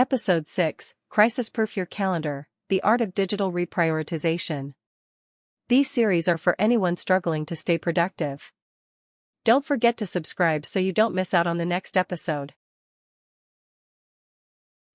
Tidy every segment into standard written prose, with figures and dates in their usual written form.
Episode 6, Crisis-Proof Your Calendar, The Art of Digital Reprioritization. These series are for anyone struggling to stay productive. Don't forget to subscribe so you don't miss out on the next episode.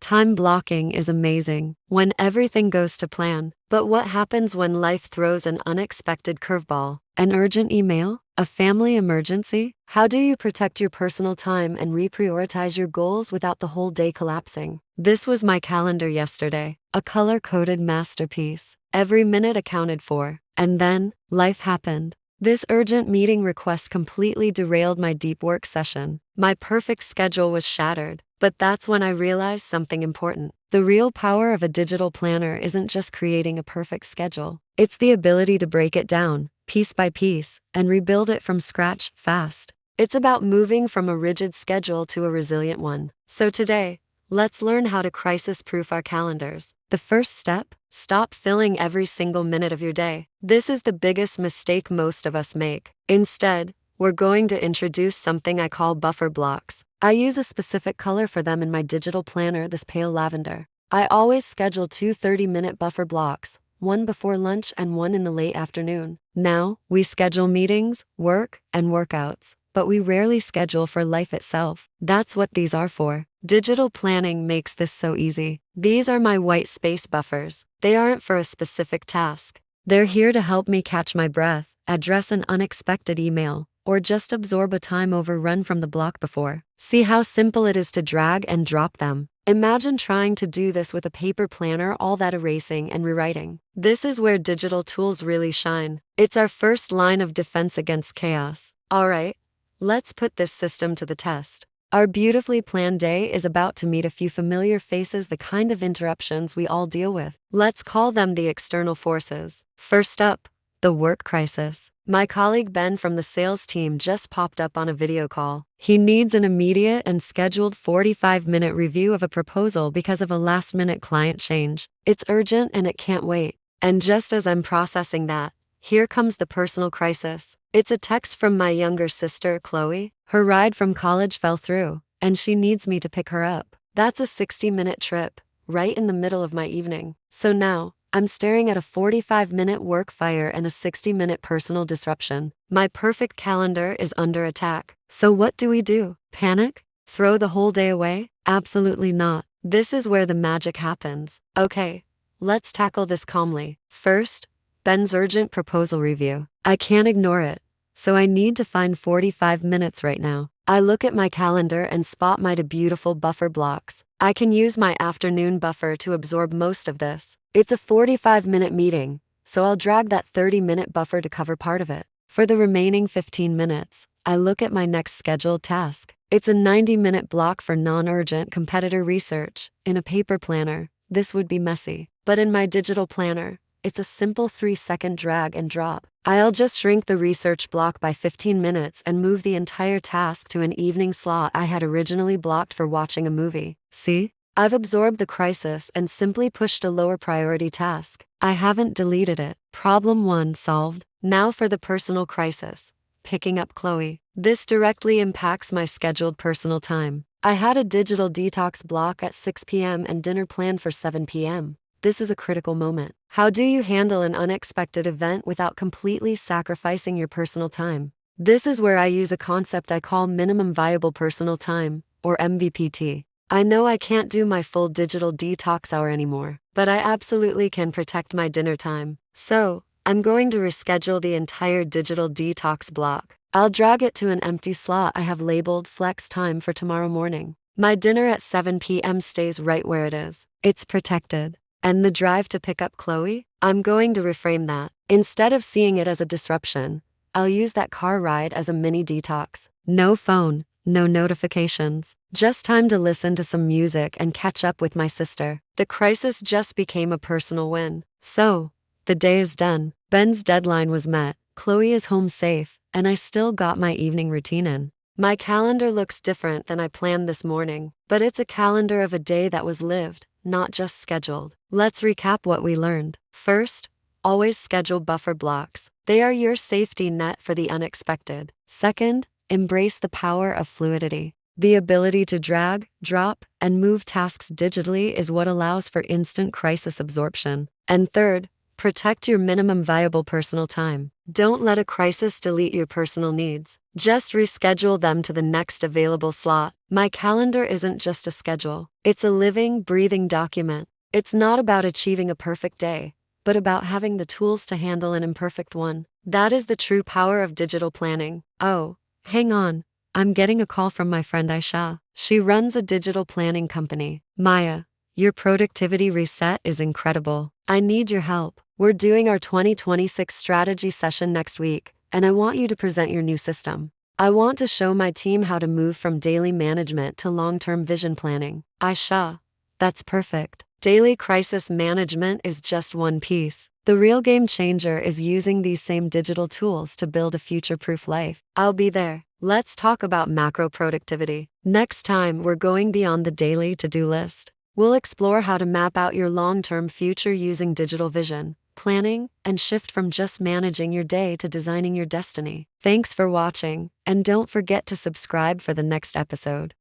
Time blocking is amazing when everything goes to plan. But what happens when life throws an unexpected curveball? An urgent email? A family emergency? How do you protect your personal time and reprioritize your goals without the whole day collapsing? This was my calendar yesterday, a color-coded masterpiece. Every minute accounted for. And then, life happened. This urgent meeting request completely derailed my deep work session. My perfect schedule was shattered. But that's when I realized something important. The real power of a digital planner isn't just creating a perfect schedule. It's the ability to break it down, piece by piece, and rebuild it from scratch fast. It's about moving from a rigid schedule to a resilient one. So today, let's learn how to crisis-proof our calendars. The first step: stop filling every single minute of your day. This is the biggest mistake most of us make. Instead, we're going to introduce something I call buffer blocks. I use a specific color for them in my digital planner, this pale lavender. I always schedule two 30-minute buffer blocks, one before lunch and one in the late afternoon. Now, we schedule meetings, work, and workouts, but we rarely schedule for life itself. That's what these are for. Digital planning makes this so easy. These are my white space buffers. They aren't for a specific task. They're here to help me catch my breath, address an unexpected email, or just absorb a time overrun from the block before. See how simple it is to drag and drop them. Imagine trying to do this with a paper planner, all that erasing and rewriting. This is where digital tools really shine. It's our first line of defense against chaos. Alright, let's put this system to the test. Our beautifully planned day is about to meet a few familiar faces, the kind of interruptions we all deal with. Let's call them the external forces. First up, the work crisis. My colleague Ben from the sales team just popped up on a video call. He needs an immediate and scheduled 45-minute review of a proposal because of a last-minute client change. It's urgent and it can't wait. And just as I'm processing that, here comes the personal crisis. It's a text from my younger sister, Chloe. Her ride from college fell through, and she needs me to pick her up. That's a 60-minute trip, right in the middle of my evening. So now, I'm staring at a 45-minute work fire and a 60-minute personal disruption. My perfect calendar is under attack. So what do? Panic? Throw the whole day away? Absolutely not. This is where the magic happens. Okay, let's tackle this calmly. First, Ben's urgent proposal review. I can't ignore it, so I need to find 45 minutes right now. I look at my calendar and spot my beautiful buffer blocks. I can use my afternoon buffer to absorb most of this. It's a 45-minute meeting, so I'll drag that 30-minute buffer to cover part of it. For the remaining 15 minutes, I look at my next scheduled task. It's a 90-minute block for non-urgent competitor research. In a paper planner, this would be messy. But in my digital planner, it's a simple 3-second drag and drop. I'll just shrink the research block by 15 minutes and move the entire task to an evening slot I had originally blocked for watching a movie. See? I've absorbed the crisis and simply pushed a lower priority task. I haven't deleted it. Problem 1 solved. Now for the personal crisis. Picking up Chloe. This directly impacts my scheduled personal time. I had a digital detox block at 6 p.m. and dinner planned for 7 p.m. This is a critical moment. How do you handle an unexpected event without completely sacrificing your personal time? This is where I use a concept I call minimum viable personal time, or MVPT. I know I can't do my full digital detox hour anymore, but I absolutely can protect my dinner time. So, I'm going to reschedule the entire digital detox block. I'll drag it to an empty slot I have labeled flex time for tomorrow morning. My dinner at 7 p.m. stays right where it is. It's protected. And the drive to pick up Chloe? I'm going to reframe that. Instead of seeing it as a disruption, I'll use that car ride as a mini detox. No phone, no notifications. Just time to listen to some music and catch up with my sister. The crisis just became a personal win. So, the day is done. Ben's deadline was met. Chloe is home safe, and I still got my evening routine in. My calendar looks different than I planned this morning, but it's a calendar of a day that was lived, not just scheduled. Let's recap what we learned. First, always schedule buffer blocks. They are your safety net for the unexpected. Second, embrace the power of fluidity. The ability to drag, drop, and move tasks digitally is what allows for instant crisis absorption. And third, protect your minimum viable personal time. Don't let a crisis delete your personal needs. Just reschedule them to the next available slot. My calendar isn't just a schedule. It's a living, breathing document. It's not about achieving a perfect day, but about having the tools to handle an imperfect one. That is the true power of digital planning. Oh, hang on. I'm getting a call from my friend Aisha. She runs a digital planning company. Maya, your productivity reset is incredible. I need your help. We're doing our 2026 strategy session next week, and I want you to present your new system. I want to show my team how to move from daily management to long-term vision planning. Aisha, that's perfect. Daily crisis management is just one piece. The real game changer is using these same digital tools to build a future-proof life. I'll be there. Let's talk about macro productivity. Next time, we're going beyond the daily to-do list. We'll explore how to map out your long-term future using digital vision, planning, and shift from just managing your day to designing your destiny. Thanks for watching, and don't forget to subscribe for the next episode.